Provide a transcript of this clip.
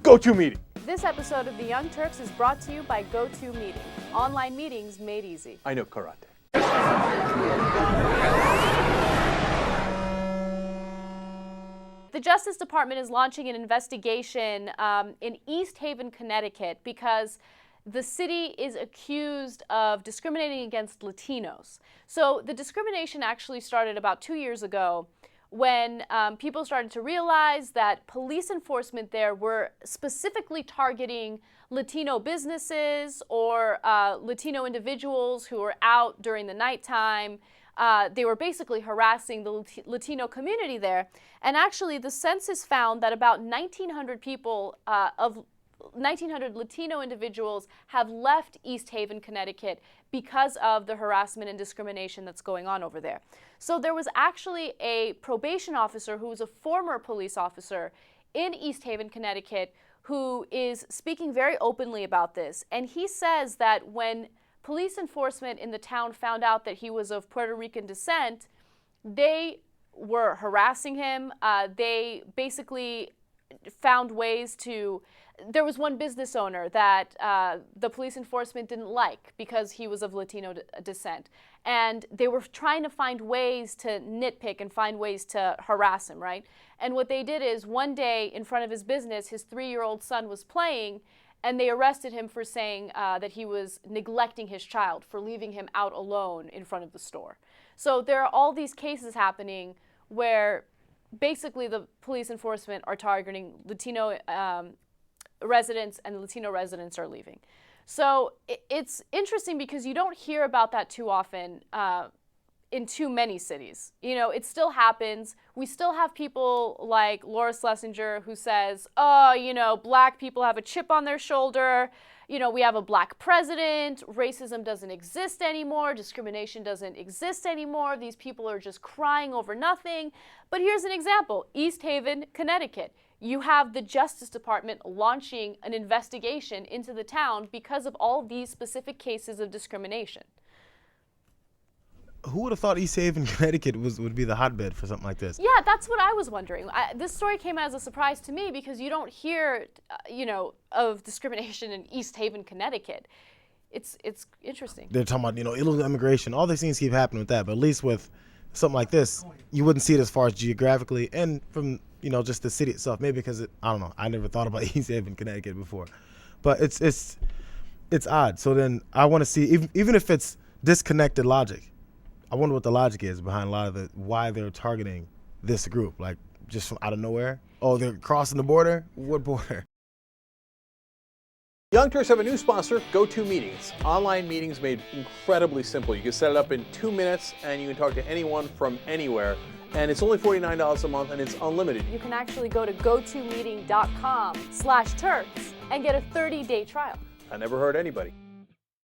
Go-To Meeting. This episode of The Young Turks is brought to you by Go-To Meeting. Online meetings made easy. I know karate. The Justice Department is launching an investigation in East Haven, Connecticut, because the city is accused of discriminating against Latinos. So the discrimination actually started about 2 years ago when people started to realize that police enforcement there were specifically targeting Latino businesses or Latino individuals who were out during the nighttime. They were basically harassing the Latino community there. And actually, the census found that about 1,900 people of 1,900 Latino individuals have left East Haven, Connecticut because of the harassment and discrimination that's going on over there. So there was actually a probation officer who was a former police officer in East Haven, Connecticut, who is speaking very openly about this. And he says that when police enforcement in the town found out that he was of Puerto Rican descent, they were harassing him. They basically found ways to... There was one business owner that the police enforcement didn't like because he was of Latino descent. And they were trying to find ways to nitpick and find ways to harass him, right? And what they did is one day in front of his business, his 3-year-old son was playing, and they arrested him for saying that he was neglecting his child, for leaving him out alone in front of the store. So there are all these cases happening where basically the police enforcement are targeting Latino residents, and Latino residents are leaving. So it's interesting because you don't hear about that too often in too many cities. You know, it still happens. We still have people like Laura Schlesinger who says, oh, you know, black people have a chip on their shoulder. You know, we have a black president. Racism doesn't exist anymore. Discrimination doesn't exist anymore. These people are just crying over nothing. But here's an example. East Haven, Connecticut. You have the Justice Department launching an investigation into the town because of all these specific cases of discrimination. Who would have thought East Haven, Connecticut would be the hotbed for something like this? Yeah, that's what I was wondering. This story came as a surprise to me because you don't hear, of discrimination in East Haven, Connecticut. It's interesting. They're talking about, illegal immigration. All these things keep happening with that, but at least with something like this, you wouldn't see it as far as geographically and from, just the city itself. Maybe because I don't know. I never thought about East Haven, Connecticut before, but it's odd. So then I want to see, even if it's disconnected logic, I wonder what the logic is behind a lot of why they're targeting this group, like just from out of nowhere. Oh, they're crossing the border? What border? Young Turks have a new sponsor, Go-To Meetings. Online meetings made incredibly simple. You can set it up in 2 minutes and you can talk to anyone from anywhere. And it's only $49 a month and it's unlimited. You can actually go to gotomeeting.com/Turks and get a 30-day trial. I never heard anybody.